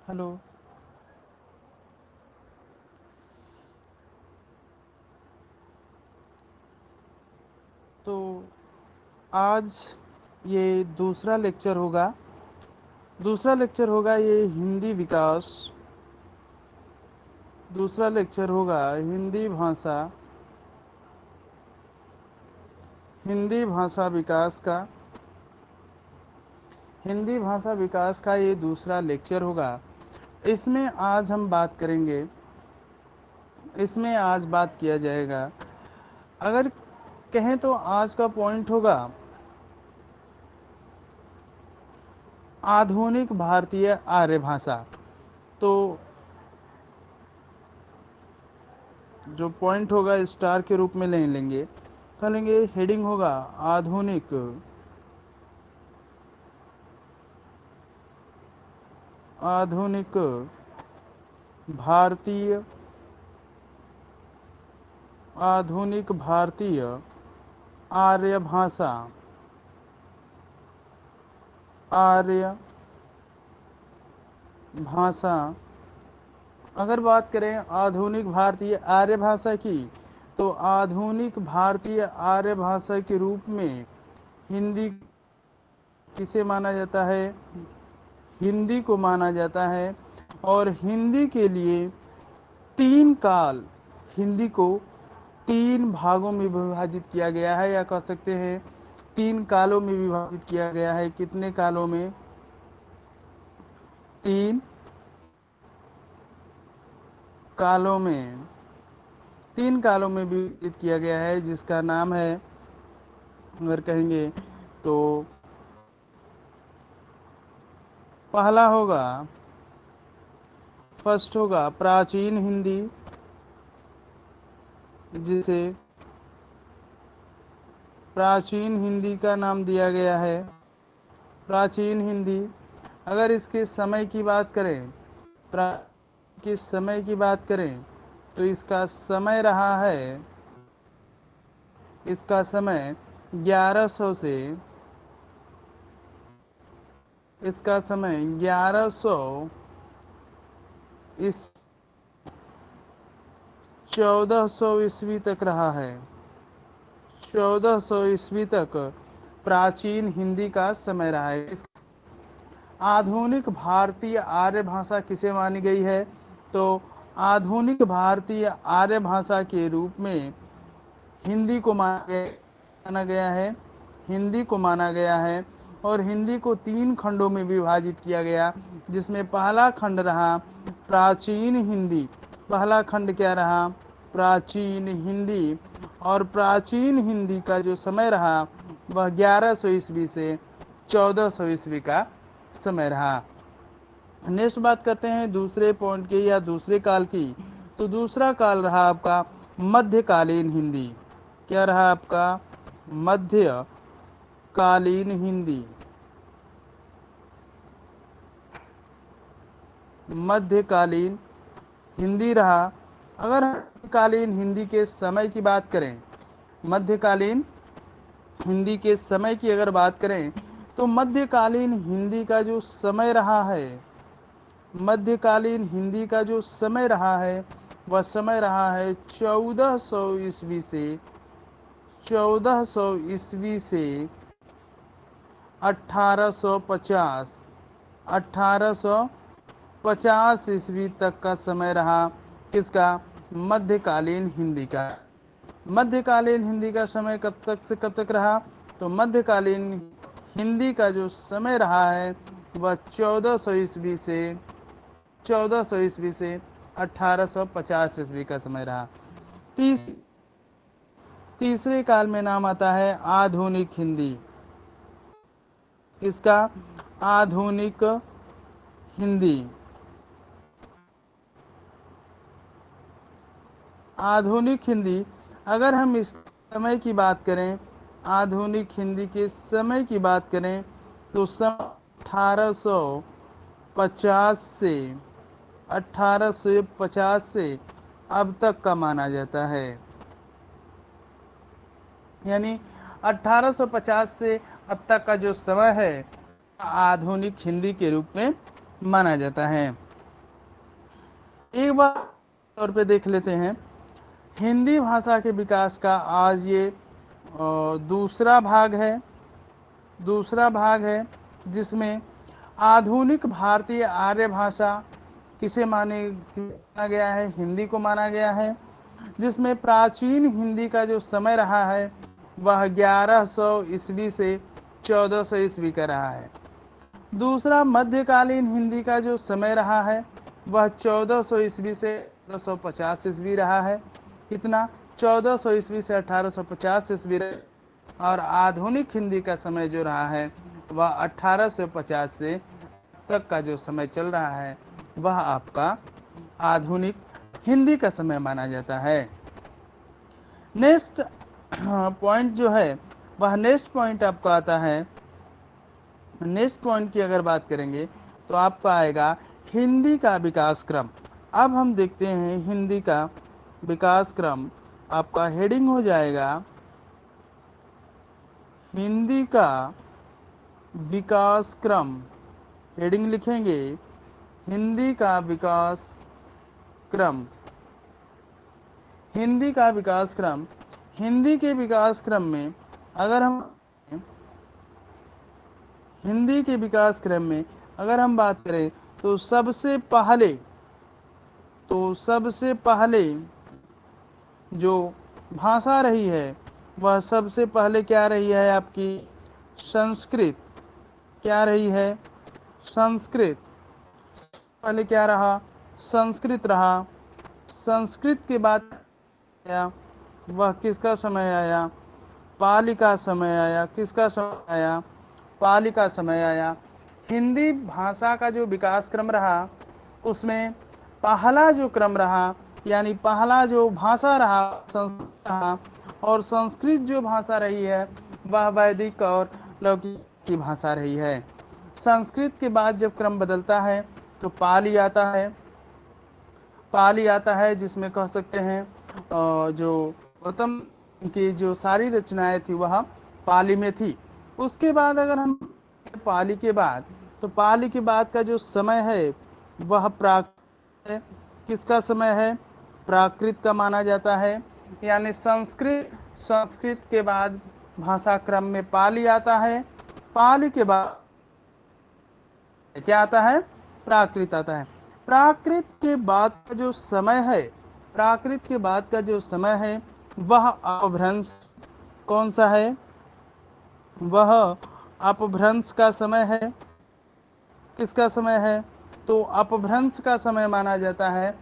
Hello. तो आज ये दूसरा लेक्चर होगा ये हिंदी विकास। दूसरा लेक्चर होगा हिंदी भाषा विकास का। हिंदी भाषा विकास का ये दूसरा लेक्चर होगा। इसमें आज हम बात करेंगे। इसमें आज बात किया जाएगा, अगर कहें तो आज का पॉइंट होगा आधुनिक भारतीय आर्य भाषा। तो जो पॉइंट होगा स्टार के रूप में ले लेंगे, कह लेंगे हेडिंग होगा आधुनिक आधुनिक भारतीय आधुनिक भारतीय आर्य भाषा। आर्य भाषा। अगर बात करें आधुनिक भारतीय आर्य भाषा की, तो आधुनिक भारतीय आर्य भाषा के रूप में हिंदी किसे माना जाता है? हिंदी को माना जाता है। और हिंदी के लिए तीन काल, हिंदी को तीन भागों में विभाजित किया गया है, या कह सकते हैं तीन कालों में विभाजित किया गया है। कितने कालों में? तीन कालों में तीन कालों में विभाजित किया गया है, जिसका नाम है, अगर कहेंगे तो पहला होगा, फर्स्ट होगा प्राचीन हिंदी, जिसे प्राचीन हिंदी का नाम दिया गया है। प्राचीन हिंदी। अगर इसके समय की बात करें, के समय की बात करें, तो इसका समय 1100 से, इसका समय 1100 इस 1400 ईस्वी तक रहा है। 1400 ईस्वी तक प्राचीन हिंदी का समय रहा है। आधुनिक भारतीय आर्य भाषा किसे मानी गई है? तो आधुनिक भारतीय आर्य भाषा के रूप में हिंदी को माना गया है। हिंदी को माना गया है। और हिंदी को तीन खंडों में विभाजित किया गया, जिसमें पहला खंड रहा प्राचीन हिंदी। पहला खंड क्या रहा? प्राचीन हिंदी। और प्राचीन हिंदी का जो समय रहा वह 1100 ईस्वी से 1400 ईस्वी का समय रहा। नेक्स्ट बात करते हैं दूसरे पॉइंट की या दूसरे काल की। तो दूसरा काल रहा आपका मध्यकालीन हिंदी। क्या रहा आपका? मध्यकालीन हिंदी। मध्यकालीन हिंदी रहा। अगर मध्यकालीन हिंदी के समय की बात करें, मध्यकालीन हिंदी के समय की अगर बात करें, तो मध्यकालीन हिंदी का जो समय रहा है, मध्यकालीन हिंदी का जो समय रहा है, वह समय रहा है 1400 ईस्वी से 1400 ईस्वी से 1850 1850 ईस्वी तक का समय रहा। किसका? मध्यकालीन हिंदी का। मध्यकालीन हिंदी का समय कब तक से कब तक रहा? तो मध्यकालीन हिंदी का जो समय रहा है वह 1400 ईस्वी से 1850 ईस्वी का समय रहा। तीस तीसरे काल में नाम आता है आधुनिक हिंदी। इसका आधुनिक हिंदी। आधुनिक हिंदी। अगर हम इस समय की बात करें, आधुनिक हिंदी के समय की बात करें, तो सन 1850 से 1850 से अब तक का माना जाता है। यानी 1850 से अब तक का जो समय है, आधुनिक हिंदी के रूप में माना जाता है। एक बार तौर पे देख लेते हैं हिंदी भाषा के विकास का। आज ये दूसरा भाग है, जिसमें आधुनिक भारतीय आर्य भाषा किसे माना गया है, हिंदी को माना गया है, जिसमें प्राचीन हिंदी का जो समय रहा है वह 1100 ईस्वी से 1400 ईस्वी का रहा है। दूसरा मध्यकालीन हिंदी का जो समय रहा है वह 1400 ईस्वी से 1850 ईस्वी रहा है। कितना? 1400 ईस्वी से 1850 ईस्वी। और आधुनिक हिंदी का समय जो रहा है वह 1850 से तक का जो समय चल रहा है वह आपका आधुनिक हिंदी का समय माना जाता है। नेक्स्ट पॉइंट जो है वह नेक्स्ट पॉइंट आपका आता है। नेक्स्ट पॉइंट की अगर बात करेंगे तो आपका आएगा हिंदी का विकास क्रम। अब हम देखते हैं हिंदी का विकास क्रम। आपका हेडिंग हो जाएगा हिंदी का विकास क्रम। हेडिंग लिखेंगे हिंदी का विकास क्रम। हिंदी का विकास क्रम। हिंदी के विकास क्रम में अगर हम हिंदी के विकास क्रम में अगर हम बात करें तो सबसे पहले जो भाषा रही है वह सबसे पहले क्या रही है आपकी? संस्कृत। क्या रही है? संस्कृत। पहले क्या रहा? संस्कृत रहा। संस्कृत के बाद आया वह किसका समय आया? पाली का समय आया। किसका समय आया? पाली का समय आया। हिंदी भाषा का जो विकास क्रम रहा उसमें पहला जो क्रम रहा यानी पहला जो भाषा रहा संस्कृत रहा, और संस्कृत जो भाषा रही है वह वैदिक और लौकिक की भाषा रही है। संस्कृत के बाद जब क्रम बदलता है तो पाली आता है। पाली आता है जिसमें कह सकते हैं जो गौतम की जो सारी रचनाएं थी वह पाली में थी। उसके बाद अगर हम पाली के बाद तो पाली के बाद का जो समय है वह प्राकृत है। किसका समय है? प्राकृत का माना जाता है। यानी संस्कृत के बाद भाषा क्रम में पाली आता है। पाली के बाद क्या आता है? प्राकृत आता है। प्राकृत के बाद का जो समय है प्राकृत के बाद का जो समय है वह अपभ्रंश। कौन सा है? वह अपभ्रंश का समय है। किसका समय है? तो अपभ्रंश का समय माना जाता है।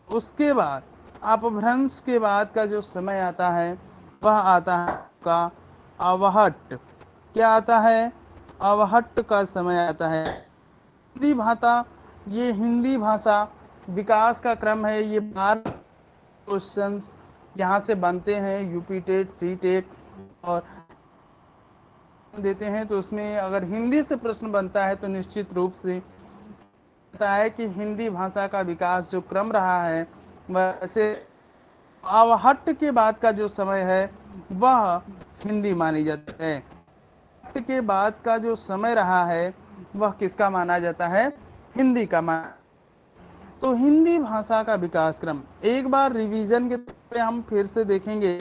उसके बाद अपभ्रंश के बाद का जो समय आता है वह आता है का अवहट्ट। क्या आता है? अवहट्ट का समय आता है। हिंदी भाषा विकास का क्रम है। ये 12 क्वेश्चंस यहाँ से बनते हैं। यूपी टेट, सी टेट और देते हैं तो उसमें अगर हिंदी से प्रश्न बनता है तो निश्चित रूप से पता है कि हिंदी भाषा का विकास जो क्रम रहा है वैसे अवहट्ट के बाद का जो समय है वह हिंदी मानी जाती है। अवहट्ट के बाद का जो समय रहा है वह किसका माना जाता है? हिंदी का माना। तो हिंदी भाषा का विकास क्रम एक बार रिवीजन के तौर पे हम फिर से देखेंगे,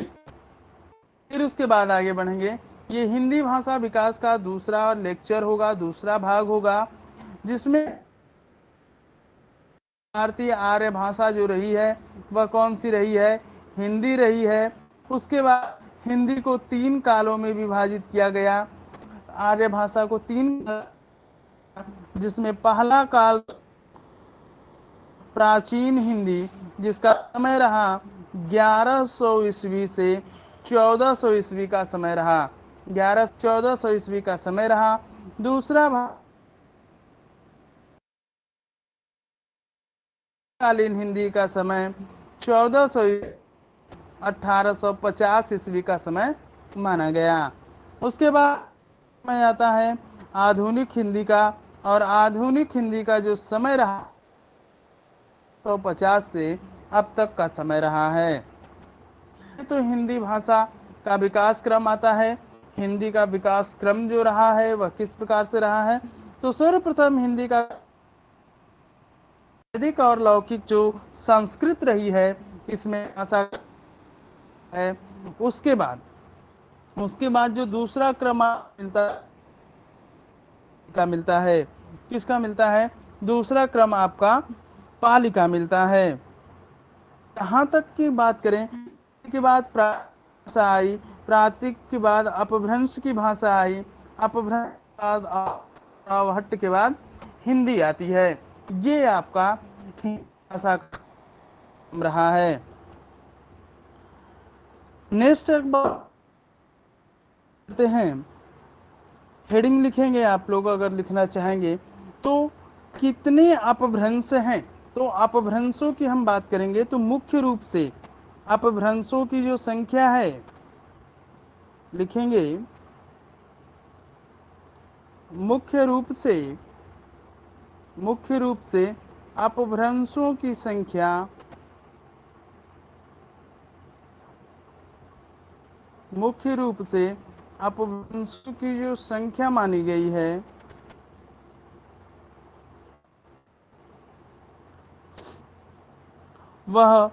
फिर उसके बाद आगे बढ़ेंगे। ये हिंदी भाषा विकास का दूसरा लेक्चर होगा, दूसरा भाग होगा, जिसमें भारतीय आर्य भाषा जो रही है वह कौन सी रही है? हिंदी रही है। उसके बाद हिंदी को 3 कालों में विभाजित किया गया। आर्य भाषा को 3, जिसमें पहला काल प्राचीन हिंदी जिसका समय रहा 1100 ईस्वी से 1400 ईस्वी का समय रहा। 1400 ईस्वी का समय रहा। दूसरा कालीन हिंदी का समय 1400 1850 ईस्वी का समय माना गया। उसके बाद में आता है आधुनिक हिंदी का, और आधुनिक हिंदी का जो समय रहा 150 से अब तक का समय रहा है। तो हिंदी भाषा का विकास क्रम आता है। हिंदी का विकास क्रम जो रहा है वह किस प्रकार से रहा है? तो सर्वप्रथम हिंदी का वैदिक और लौकिक जो संस्कृत रही है इसमें भाषा है। उसके बाद जो दूसरा क्रम मिलता है, किसका मिलता है? दूसरा क्रम आपका पाली का मिलता है। यहाँ तक की बात करें के बाद भाषा आई, प्राकृतिक के बाद अपभ्रंश की भाषा आई, अपभ्रंश के बाद अरावहट्ट के बाद हिंदी आती है। ये आपका भाषा रहा है। नेक्स्ट एक बात करते हैं, हेडिंग लिखेंगे आप लोग अगर लिखना चाहेंगे तो कितने अपभ्रंश हैं। तो अपभ्रंशों की हम बात करेंगे तो मुख्य रूप से अपभ्रंशों की जो संख्या है लिखेंगे, मुख्य रूप से अपभ्रंशों की संख्या मुख्य रूप से अपभ्रंशों की जो संख्या मानी गई है वह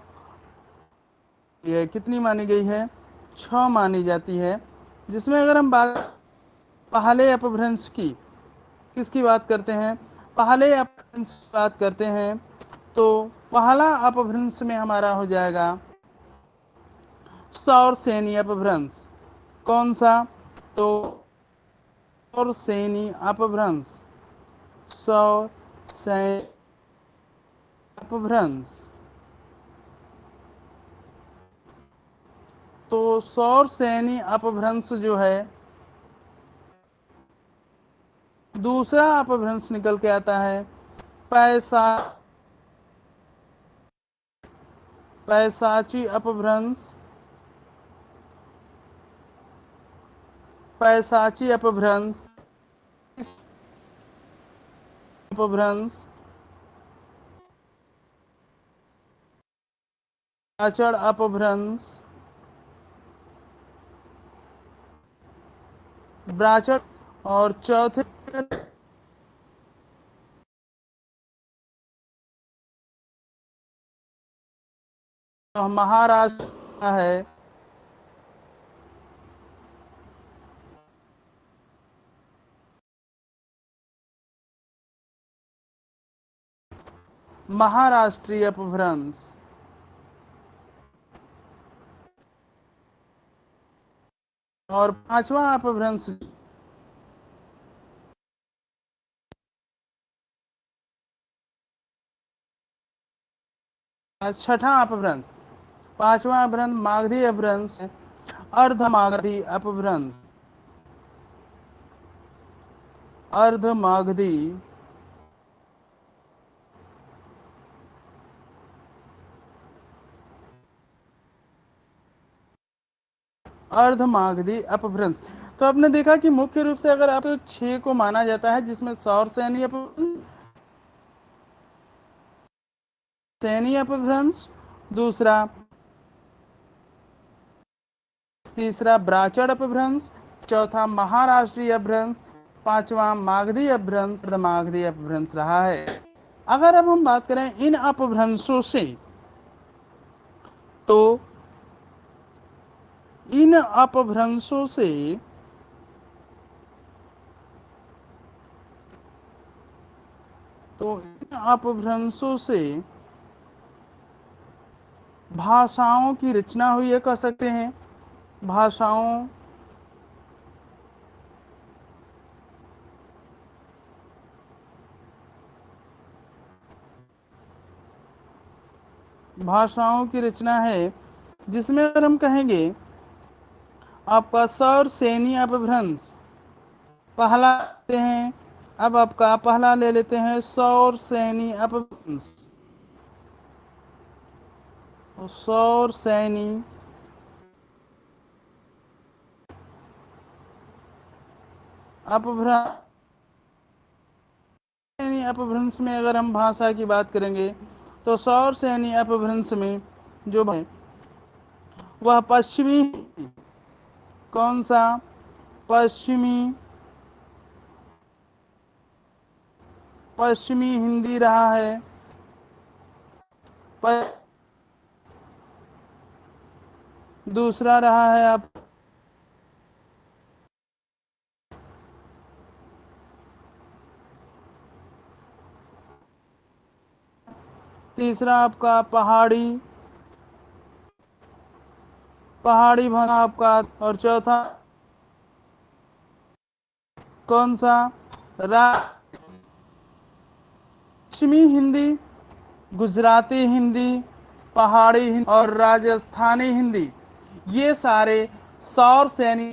ये कितनी मानी गई है? 6 मानी जाती है। जिसमें अगर हम बात पहले अपभ्रंश की, किसकी बात करते हैं? पहले अपभ्रंश की बात करते हैं तो पहला अपभ्रंश में हमारा हो जाएगा सौर सैनी अपभ्रंश। कौन सा? तो सौर सैनी अपभ्रंश, सौर सैनी अपभ्रंश। तो सौर सैनी अपभ्रंश जो है दूसरा अपभ्रंश निकल के आता है पैसा पैसाची अपभ्रंश, पैसाची अपभ्रंश, इस अपभ्रंश, आचरण अपभ्रंश, ब्राचर, और चौथे महाराष्ट्र का है महाराष्ट्रीय अपभ्रंश। और पांचवा अपभ्रंश छठा अपभ्रंश, पांचवा अपभ्रंश मागधी अपभ्रंश, अर्धमागधी अपभ्रंश, अर्धमागधी अर्धमागधी अपभ्रंश। तो आपने देखा कि मुख्य रूप से अगर आप तो 6 को माना जाता है, जिसमें सौर सैनी अपभ्रंश, सैनी अपभ्रंश, दूसरा तीसरा ब्राचड़ अपभ्रंश, चौथा महाराष्ट्रीय अपभ्रंश, पांचवा मागधी अपभ्रंश, मागधी अपभ्रंश रहा है। अगर अब हम बात करें इन अपभ्रंशों से तो इन अपभ्रंशों से इन अपभ्रंशों से भाषाओं की रचना हुई है, कह सकते हैं। भाषाओं भाषाओं की रचना है, जिसमें अगर हम कहेंगे आपका सौर सैनी अपभ्रंश पहला लेते हैं। अब आपका पहला ले लेते हैं सौर सैनी अपभ्रंश। सौर सैनी अपभ्रंश, सैनी अपभ्रंश में अगर हम भाषा की बात करेंगे तो सौर सैनी अपभ्रंश में जो है वह पश्चिमी, कौन सा? पश्चिमी पश्चिमी हिंदी रहा है। दूसरा रहा है आप तीसरा आपका पहाड़ी पहाड़ी भाषा आपका, और चौथा कौन सा, पश्चिमी हिंदी, गुजराती हिंदी, पहाड़ी हिंदी और राजस्थानी हिंदी, ये सारे सौर सैनी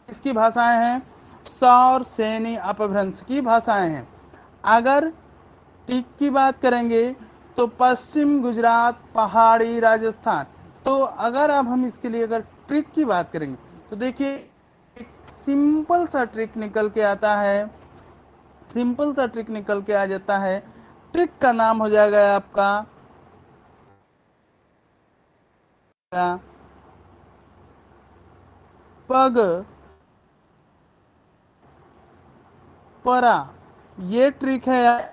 इसकी भाषाएं हैं, सौर सैनी अपभ्रंश की भाषाएं हैं। अगर टिक की बात करेंगे तो पश्चिम गुजरात, पहाड़ी, राजस्थान। तो अगर अब हम इसके लिए अगर ट्रिक की बात करेंगे तो देखिए एक सिंपल सा ट्रिक निकल के आता है, सिंपल सा ट्रिक निकल के आ जाता है। ट्रिक का नाम हो जाएगा आपका पग परा। ये ट्रिक है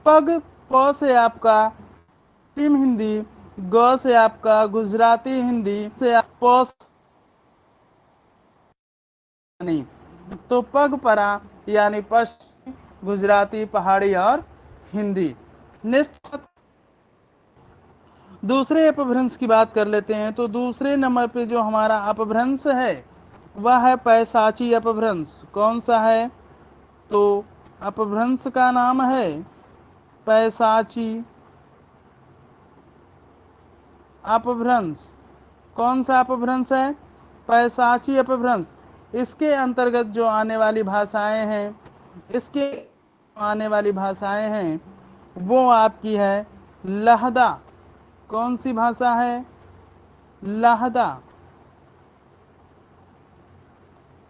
पग, प से आपका पश्चिम हिंदी, ग से आपका गुजराती हिंदी, से प नहीं, तो पग परा यानी पश्चिम, गुजराती, पहाड़ी और हिंदी। नेक्स्ट दूसरे अपभ्रंश की बात कर लेते हैं। तो दूसरे नंबर पे जो हमारा अपभ्रंश है वह है पैसाची अपभ्रंश। कौन सा है, तो अपभ्रंश का नाम है पैसाची अपभ्रंश। कौन सा अपभ्रंश है, पैसाची अपभ्रंश। इसके अंतर्गत जो आने वाली भाषाएं हैं, इसके आने वाली भाषाएं हैं वो आपकी है लहदा। कौन सी भाषा है, लहदा।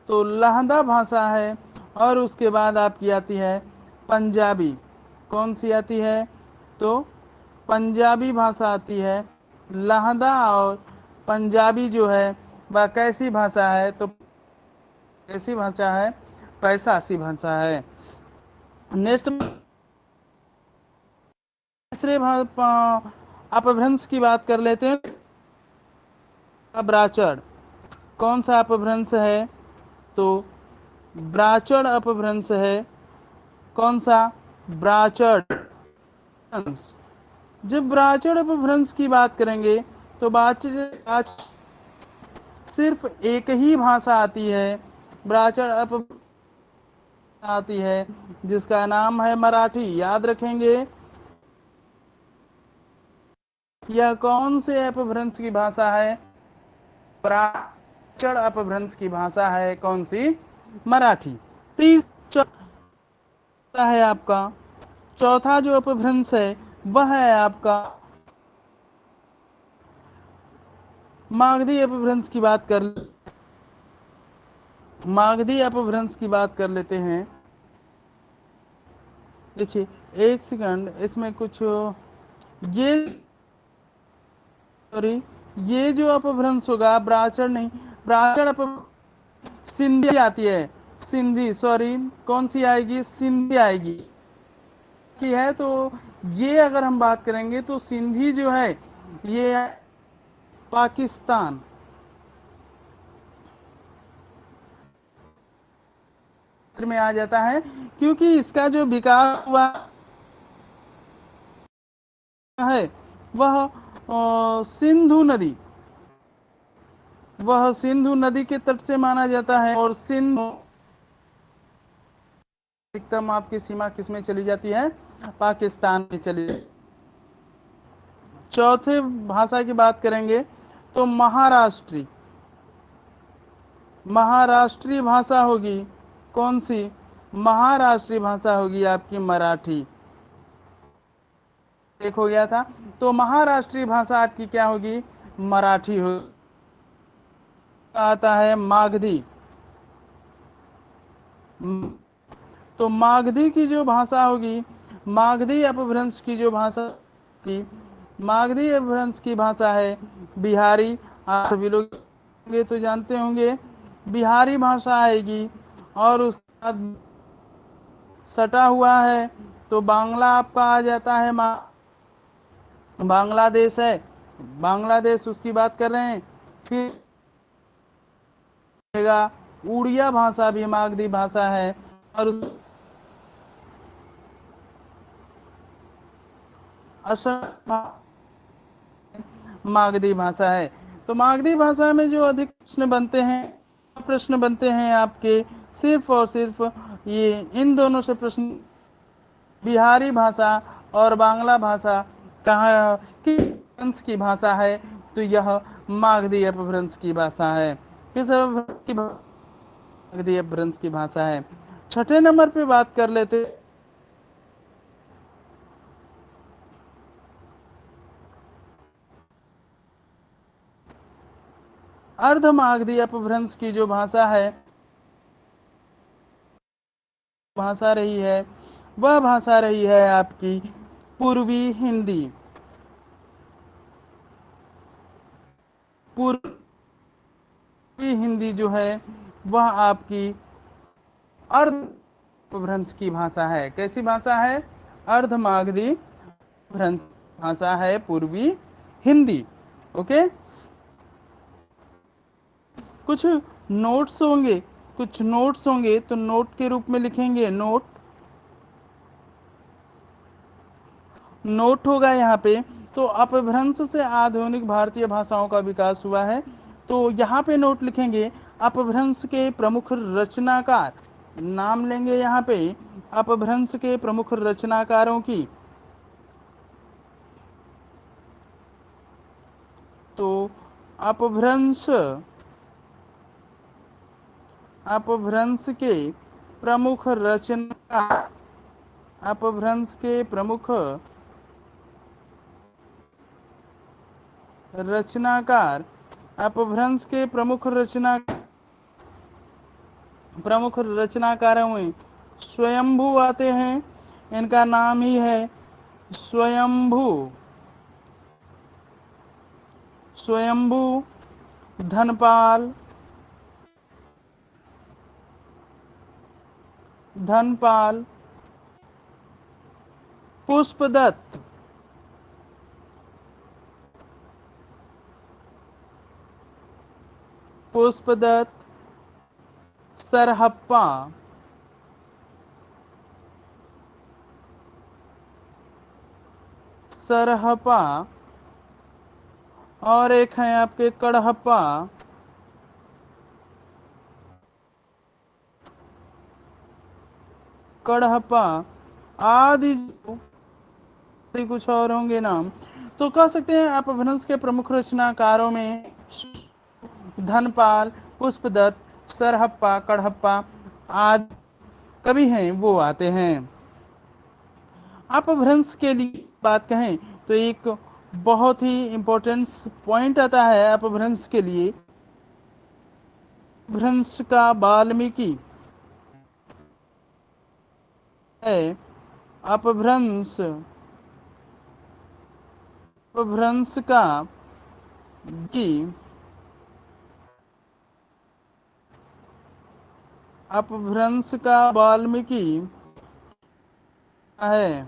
तो लहदा भाषा है। और उसके बाद आपकी आती है पंजाबी। कौन सी आती है, तो पंजाबी भाषा आती है। लहदा और पंजाबी जो है वह कैसी भाषा है, तो कैसी भाषा है, पैसासी भाषा है। नेक्स्ट तीसरे अपभ्रंश की बात कर लेते हैं। ब्राचड़। कौन सा अपभ्रंश है, तो ब्राचड़ अपभ्रंश है। कौन सा, ब्राचड़। जब ब्राचड़ अपभ्रंश की बात करेंगे तो सिर्फ एक ही भाषा आती है, ब्राचड़ अप आती है, जिसका नाम है मराठी। याद रखेंगे यह कौन से अपभ्रंश की भाषा है, ब्राचड़ अपभ्रंश की भाषा है कौन सी, मराठी। तीसरा है आपका चौथा जो अपभ्रंश है वह है आपका मागधी अपभ्रंश की बात कर, मागधी अपभ्रंश की बात कर लेते हैं। देखिए एक सेकंड, इसमें कुछ ये सॉरी, ये जो अपभ्रंश होगा ब्राचड़ नहीं, ब्राचड़ अप सिंधी आती है, सिंधी, सॉरी कौन सी आएगी, सिंधी आएगी की है। तो ये अगर हम बात करेंगे तो सिंधी जो है ये पाकिस्तान में आ जाता है, क्योंकि इसका जो विकास हुआ है वह सिंधु नदी, वह सिंधु नदी के तट से माना जाता है। और सिंधु अधिकतम आपकी सीमा किसमें चली जाती है, पाकिस्तान में चली जाती है। चौथे भाषा की बात करेंगे तो महाराष्ट्री, महाराष्ट्री भाषा होगी कौन सी, महाराष्ट्री भाषा होगी आपकी मराठी। एक हो गया था, तो महाराष्ट्री भाषा आपकी क्या होगी, मराठी हो। आता है मागधी। तो मागधी की जो भाषा होगी, मागधी अपभ्रंश की जो भाषा की, मागधी अपभ्रंश की भाषा है बिहारी। आप सभी लोग तो जानते होंगे बिहारी भाषा आएगी। और उसके बाद सटा हुआ है तो बांग्ला आपका आ जाता है, बांग्लादेश है, बांग्लादेश उसकी बात कर रहे हैं। फिर उड़िया भाषा भी मागधी भाषा है, और असम मागधी भाषा है। तो मागधी भाषा में जो अधिक प्रश्न बनते हैं, आपके सिर्फ और सिर्फ ये इन दोनों से प्रश्न, बिहारी भाषा और बांग्ला भाषा कहाँ किस अपभ्रंश की भाषा है, तो यह मागधी अपभ्रंश की भाषा है। किस मागधी अपभ्रंश की भाषा है। छठे नंबर पे बात कर लेते, अर्ध मागधी अपभ्रंश की जो भाषा है, भाषा रही है, वह भाषा रही है आपकी पूर्वी हिंदी। पूर्वी हिंदी जो है वह आपकी अर्ध अपभ्रंश की भाषा है। कैसी भाषा है? अर्ध मागधी अपभ्रंश भाषा है पूर्वी हिंदी। ओके, कुछ नोट्स होंगे, तो नोट के रूप में लिखेंगे। नोट होगा यहाँ पे। तो अपभ्रंश से आधुनिक भारतीय भाषाओं का विकास हुआ है, तो यहाँ पे नोट लिखेंगे। अपभ्रंश के प्रमुख रचनाकार नाम लेंगे यहाँ पे, अपभ्रंश के प्रमुख रचनाकारों की। तो अपभ्रंश अपभ्रंश के प्रमुख रचनाकार, अपभ्रंश के प्रमुख रचनाकार, अपभ्रंश के प्रमुख रचनाकारों में स्वयंभू आते हैं। इनका नाम ही है स्वयंभू। स्वयंभू, धनपाल, पुष्पदत्त, सरहप्पा, और एक है आपके कड़हप्पा। आदि कुछ और होंगे नाम। तो कह सकते हैं अपभ्रंश के प्रमुख रचनाकारों में धनपाल, पुष्पदत्त, सरहप्पा, कड़हप्पा आदि कवि हैं वो आते हैं। अपभ्रंश के लिए बात कहें तो एक बहुत ही इंपॉर्टेंट पॉइंट आता है अपभ्रंश के लिए। भ्रंश का वाल्मीकि है। अपभ्रंश अपभ्रंश का की अपभ्रंश का वाल्मीकि है।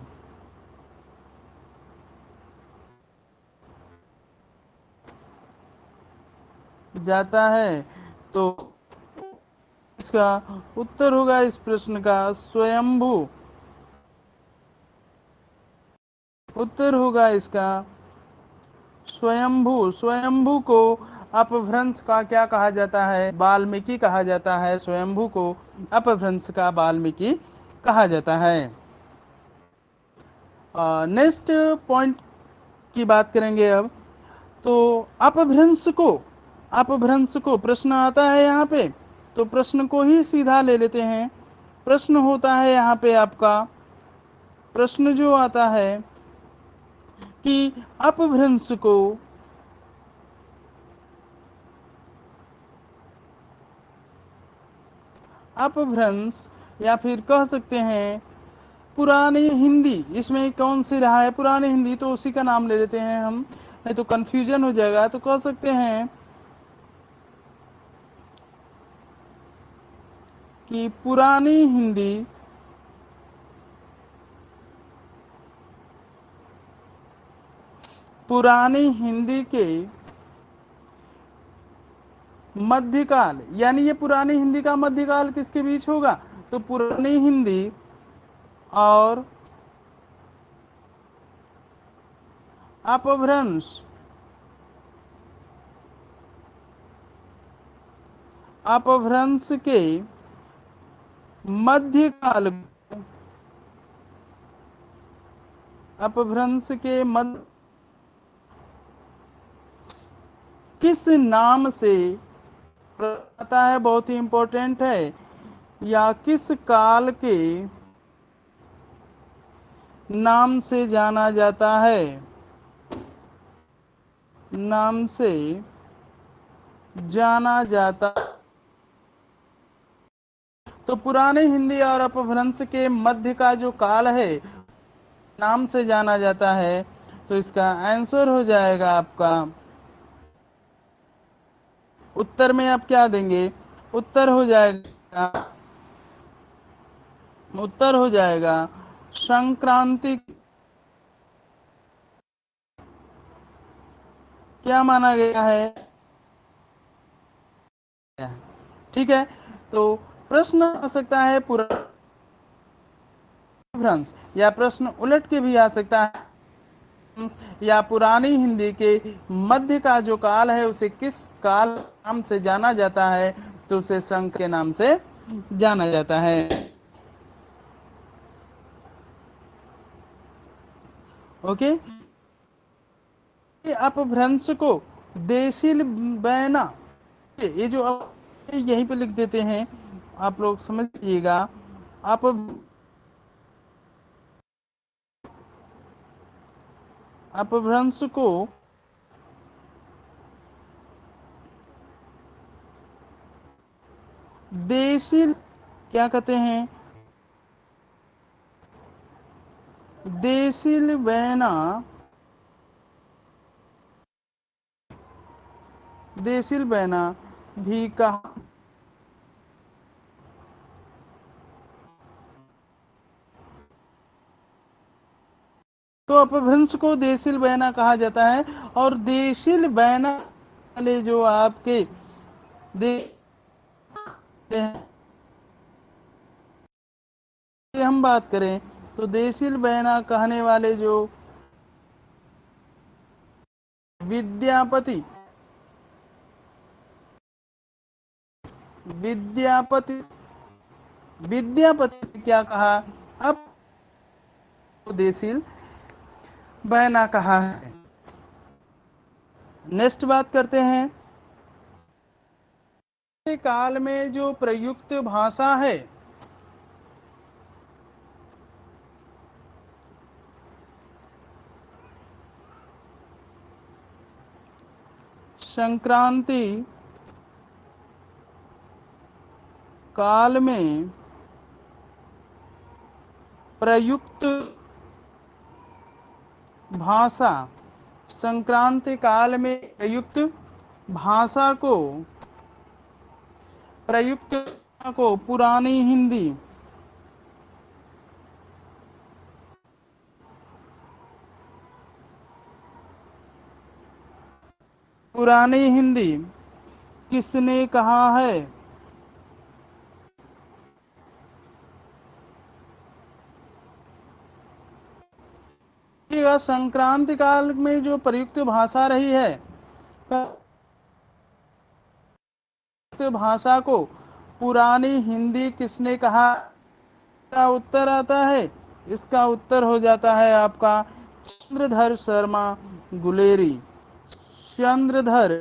जाता है, तो इसका उत्तर होगा इस प्रश्न का स्वयंभू। उत्तर होगा इसका स्वयंभू। स्वयंभू को अपभ्रंश का क्या कहा जाता है? वाल्मीकि कहा जाता है। स्वयंभू को अपभ्रंश का वाल्मीकि कहा जाता है। नेक्स्ट पॉइंट की बात करेंगे अब। तो अपभ्रंश को प्रश्न आता है यहाँ पे, तो प्रश्न को ही सीधा ले लेते हैं। प्रश्न होता है यहाँ पे आपका, प्रश्न जो आता है कि अपभ्रंश को अपभ्रंश या फिर कह सकते हैं पुरानी हिंदी, इसमें कौन सी रहा है? पुरानी हिंदी, तो उसी का नाम ले लेते हैं हम, नहीं तो कंफ्यूजन हो जाएगा। तो कह सकते हैं कि पुरानी हिंदी पुरानी हिंदी के मध्यकाल, यानी ये पुरानी हिंदी का मध्यकाल किसके बीच होगा? तो पुरानी हिंदी और अपभ्रंश, अपभ्रंश के मध्यकाल, अपभ्रंश के मध्य किस नाम से आता है? बहुत ही इंपॉर्टेंट है। या किस काल के नाम से जाना जाता है? नाम से जाना जाता। तो पुराने हिंदी और अपभ्रंश के मध्य का जो काल है नाम से जाना जाता है, तो इसका आंसर हो जाएगा आपका, उत्तर में आप क्या देंगे? उत्तर हो जाएगा, उत्तर हो जाएगा संक्रांति। क्या माना गया है? ठीक है, तो प्रश्न आ सकता है पूरा भ्रंश, या प्रश्न उलट के भी आ सकता है, या पुरानी हिंदी के मध्य का जो काल है उसे किस काल नाम से जाना जाता है? तो उसे संक के नाम से जाना जाता है। ओके, अपभ्रंश को देशील बैना, ये जो यहीं पे लिख देते हैं, आप लोग समझ लीजिएगा। आप अपभ्रंश को देशील क्या कहते हैं? देशील बैना, देशील बैना भी कहा। तो अपभ्रंश को देशील बैना कहा जाता है। और देशील बैना वाले जो आपके दे हम बात करें तो देशील बैना कहने वाले जो विद्यापति, विद्यापति विद्यापति क्या कहा? अब देशील बैना कहा है। नेक्स्ट बात करते हैं, काल में जो प्रयुक्त भाषा है, संक्रांति काल में प्रयुक्त भाषा, संक्रांति काल में प्रयुक्त भाषा को, प्रयुक्त को पुरानी हिंदी, पुरानी हिंदी किसने कहा है? संक्रांति काल में जो प्रयुक्त भाषा रही है, भाषा को पुरानी हिंदी किसने कहा? का उत्तर आता है, इसका उत्तर हो जाता है आपका चंद्रधर शर्मा गुलेरी। चंद्रधर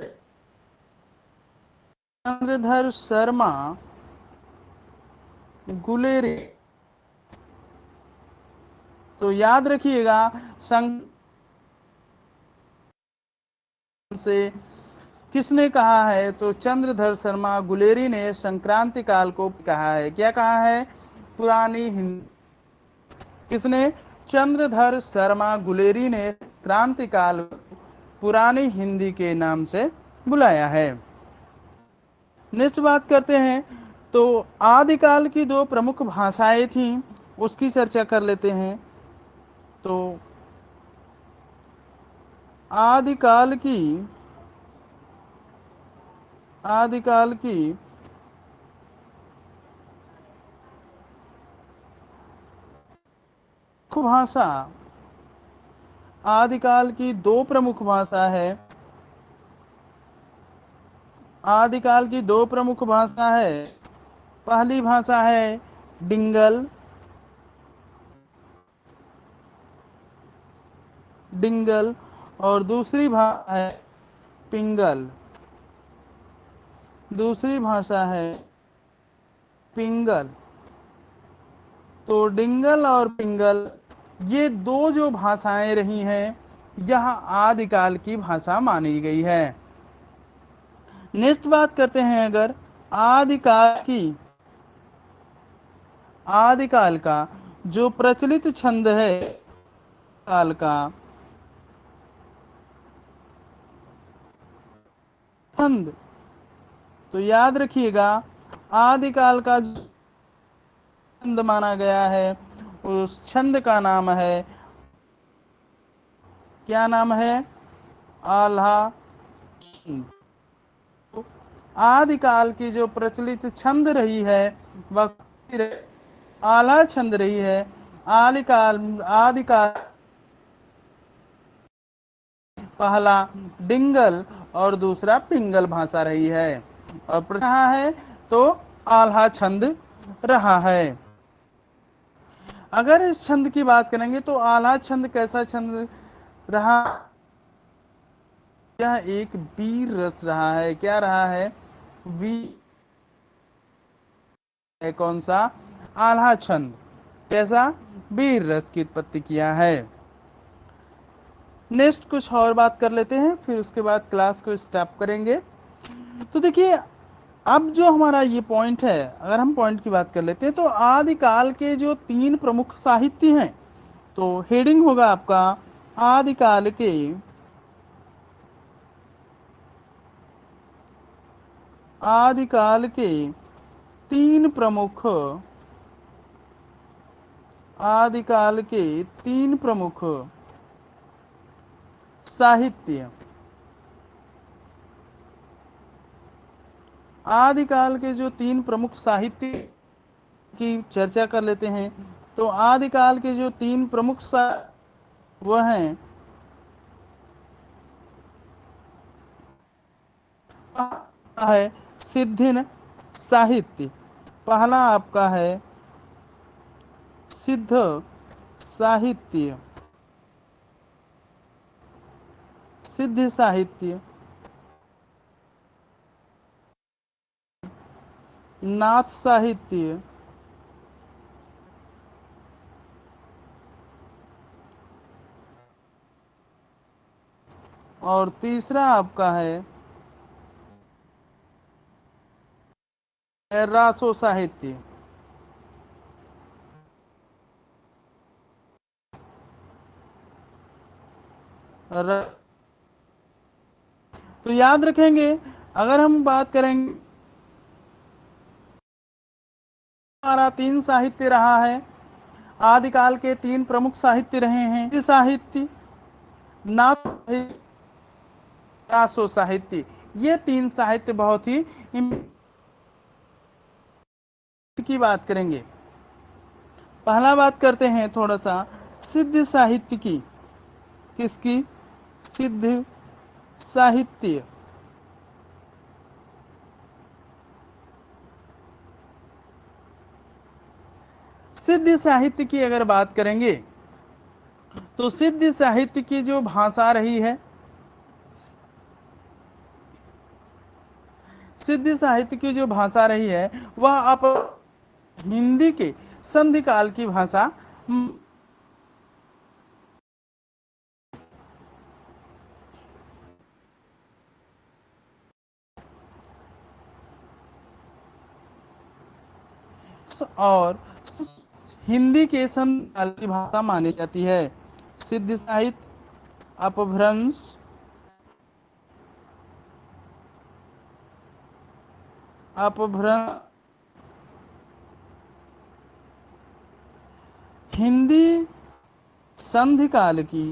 चंद्रधर शर्मा गुलेरी। तो याद रखिएगा, संग से किसने कहा है? तो चंद्रधर शर्मा गुलेरी ने संक्रांति काल को कहा है। क्या कहा है? पुरानी हिंदी। किसने? चंद्रधर शर्मा गुलेरी ने क्रांतिकाल पुरानी हिंदी के नाम से बुलाया है। नेक्स्ट बात करते हैं, तो आदिकाल की दो प्रमुख भाषाएं थीं, उसकी चर्चा कर लेते हैं। तो आदिकाल की आदिकाल की मुख्य भाषा, आदिकाल की दो प्रमुख भाषा है, आदिकाल की दो प्रमुख भाषा है। पहली भाषा है डिंगल, डिंगल, और दूसरी भाषा है पिंगल, दूसरी भाषा है पिंगल। तो डिंगल और पिंगल, ये दो जो भाषाएं रही हैं, यह आदिकाल की भाषा मानी गई है। नेक्स्ट बात करते हैं, अगर आदिकाल की आदिकाल का जो प्रचलित छंद है, काल का छंद, तो याद रखिएगा आदिकाल का जो छंद माना गया है, उस छंद का नाम है, क्या नाम है? आल्हा छंद। आदिकाल की जो प्रचलित छंद रही है वह आल्हा छंद रही है। आदिकाल आदिकाल पहला डिंगल और दूसरा पिंगल भाषा रही है, और रहा है तो आल्हा छंद रहा है। अगर इस छंद की बात करेंगे तो आल्हा छंद कैसा छंद रहा? यह एक वीर रस रहा है। क्या रहा है? वी है कौन सा? आल्हा छंद। कैसा? वीर रस की उत्पत्ति किया है। नेक्स्ट कुछ और बात कर लेते हैं, फिर उसके बाद क्लास को स्टॉप करेंगे। तो देखिए, अब जो हमारा ये पॉइंट है, अगर हम पॉइंट की बात कर लेते हैं, तो आदिकाल के जो तीन प्रमुख साहित्य हैं, तो हेडिंग होगा आपका आदिकाल के आदिकाल के तीन प्रमुख आदिकाल के तीन प्रमुख साहित्य। आदिकाल के जो तीन प्रमुख साहित्य की चर्चा कर लेते हैं। तो आदिकाल के जो तीन प्रमुख वह हैं, है सिद्धिन साहित्य। पहला आपका है सिद्ध साहित्य, सिद्ध साहित्य, नाथ साहित्य, और तीसरा आपका है रासो साहित्य। तो याद रखेंगे, अगर हम बात करेंगे, हमारा तीन साहित्य रहा है, आदिकाल के तीन प्रमुख साहित्य रहे हैं, साहित्य, नाथ साहित्य, रासो साहित्य। ये तीन साहित्य बहुत ही की बात करेंगे। पहला बात करते हैं थोड़ा सा सिद्ध साहित्य की। किसकी? सिद्ध साहित्य। सिद्ध साहित्य की अगर बात करेंगे, तो सिद्ध साहित्य की जो भाषा रही है, सिद्ध साहित्य की जो भाषा रही है, वह आप हिंदी के संधि काल की भाषा। और हिंदी के संधि काल की भाषा मानी जाती है। सिद्ध साहित्य, अपभ्रंश, अपभ्रंश हिंदी संधि काल की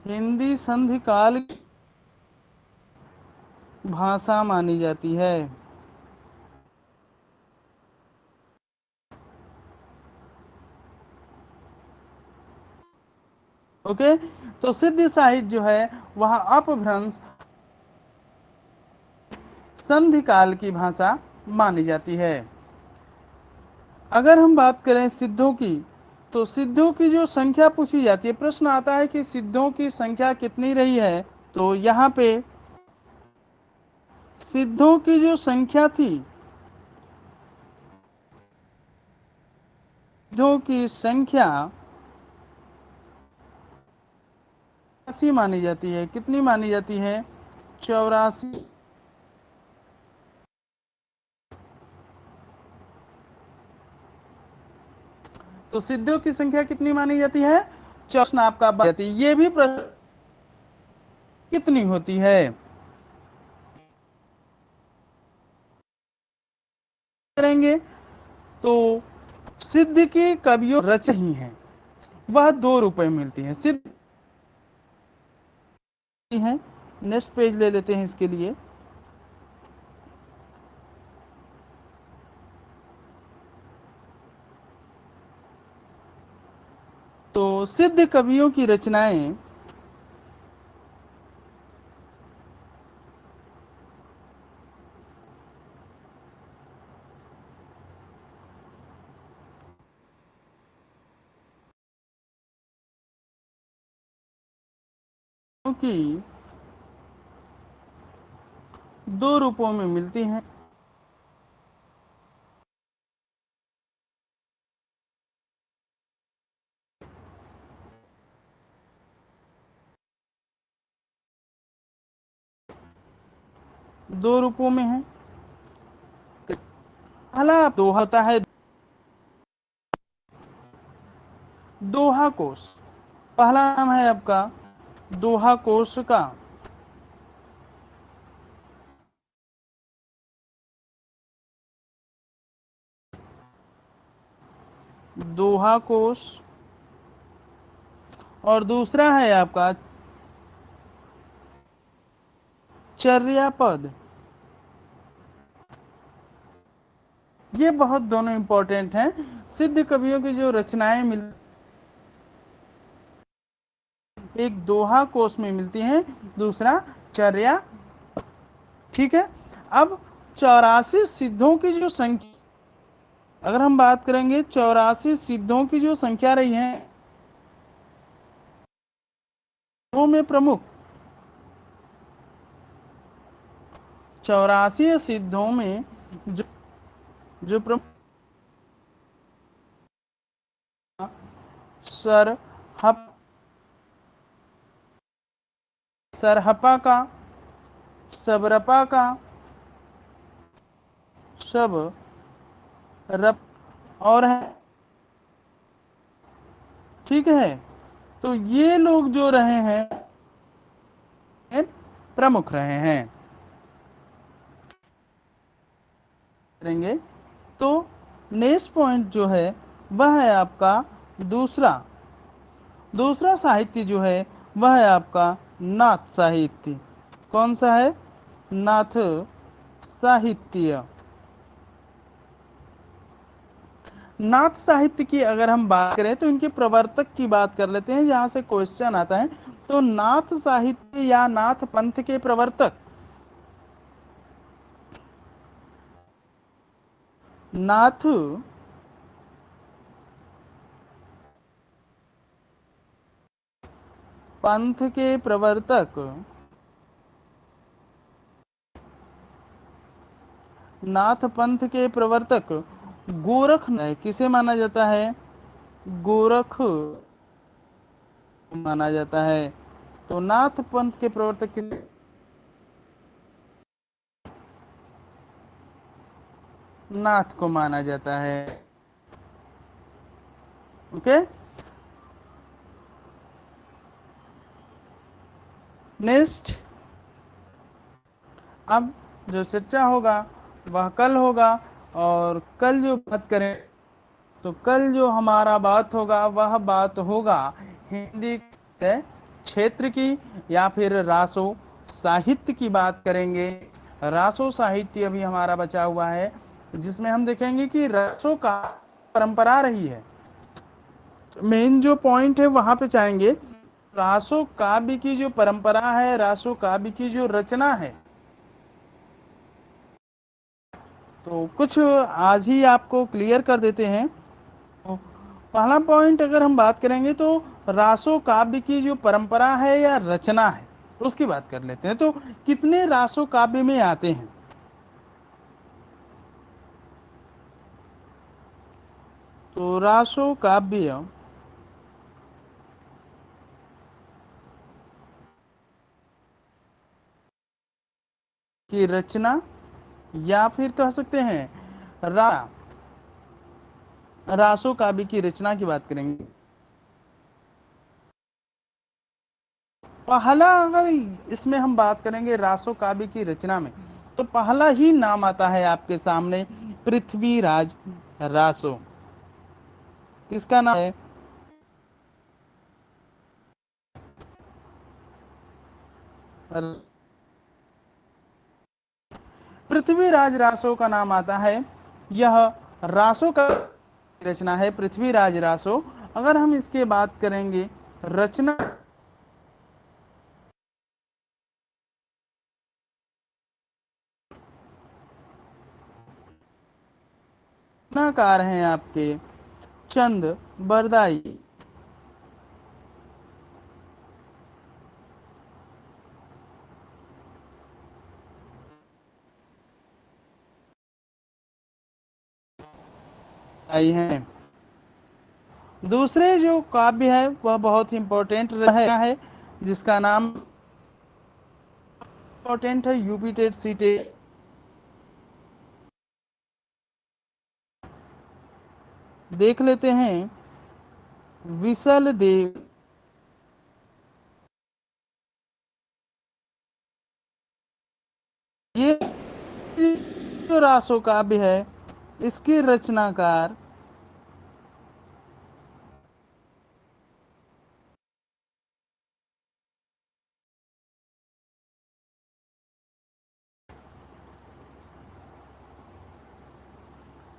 हिंदी संधि काल की भाषा मानी जाती है। ओके, तो सिद्ध साहित्य जो है वह अपभ्रंश संधि काल की भाषा मानी जाती है। अगर हम बात करें सिद्धों की, तो सिद्धों की जो संख्या पूछी जाती है, प्रश्न आता है कि सिद्धों की संख्या कितनी रही है, तो यहाँ पे सिद्धों की जो संख्या थी, सिद्धों की संख्या 84 मानी जाती है। कितनी मानी जाती है? 84। तो सिद्धों की संख्या कितनी मानी जाती है? 84 आपका जाती है। ये भी प्रश्न कितनी होती है करेंगे। तो सिद्ध की कवियों रच ही हैं, वह 2 रुपए मिलती है। सिद्ध है, नेक्स्ट पेज ले लेते हैं इसके लिए। तो सिद्ध कवियों की रचनाएं की 2 रूपों में मिलती हैं। दो रूपों में है। पहला दोहा होता है, दोहा कोश। पहला नाम है आपका दोहा कोश का। दोहा कोश। और दूसरा है आपका चर्या पद। ये बहुत दोनों इंपॉर्टेंट हैं। सिद्ध कवियों की जो रचनाएं मिल एक दोहा कोश में मिलती हैं, दूसरा चर्या। ठीक है। अब 84 सिद्धों की जो संख्या, अगर हम बात करेंगे 84 सिद्धों की जो संख्या रही है, वो में प्रमुख 84 सिद्धों में जो जो प्रमुख सर हप सरहपा का, सबरपा का, सब रप और है। ठीक है। तो ये लोग जो रहे हैं प्रमुख रहे हैं करेंगे। तो नेक्स्ट पॉइंट जो है वह है आपका दूसरा। दूसरा साहित्य जो है वह है आपका नाथ साहित्य। कौन सा है? नाथ साहित्य। नाथ साहित्य की अगर हम बात करें तो इनके प्रवर्तक की बात कर लेते हैं, जहां से क्वेश्चन आता है। तो नाथ साहित्य या नाथ पंथ के प्रवर्तक, नाथ पंथ के प्रवर्तक, नाथ पंथ के प्रवर्तक गोरख किसे माना जाता है? गोरख माना जाता है। तो नाथ पंथ के प्रवर्तक किसे? नाथ को माना जाता है। ओके। नेक्स्ट, अब जो चर्चा होगा वह कल होगा। और कल जो बात करें, तो कल जो हमारा बात होगा वह बात होगा हिंदी से क्षेत्र की या फिर रासो साहित्य की बात करेंगे। रासो साहित्य अभी हमारा बचा हुआ है, जिसमें हम देखेंगे कि रासो का परंपरा रही है। मेन जो पॉइंट है वहां पे चाहेंगे, रासो काव्य की जो परंपरा है, रासो काव्य की जो रचना है, तो कुछ आज ही आपको क्लियर कर देते हैं। तो पहला पॉइंट अगर हम बात करेंगे तो रासो काव्य की जो परंपरा है या रचना है, उसकी बात कर लेते हैं। तो कितने रासो काव्य में आते हैं? तो रासो काव्य की रचना, या फिर कह सकते हैं रासो काव्य की रचना की बात करेंगे। पहला अगर इसमें हम बात करेंगे रासो काव्य की रचना में, तो पहला ही नाम आता है आपके सामने, पृथ्वीराज रासो। किसका नाम है? पृथ्वीराज रासो का नाम आता है। यह रासो का रचना है पृथ्वीराज रासो। अगर हम इसके बात करेंगे रचना, रचनाकार हैं आपके चंद बरदाई। आई हैं। दूसरे जो काव्य है वह बहुत ही इंपॉर्टेंट है, जिसका नाम इंपॉर्टेंट है, यूपीटेट सीटेट। देख लेते हैं। विसल देव, ये जो रासो काव्य है, इसके रचनाकार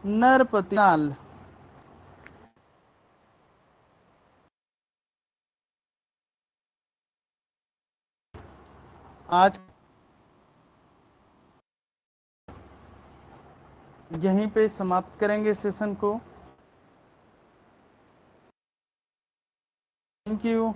नरपतिनाल। आज यहीं पे समाप्त करेंगे सेशन को। Thank you.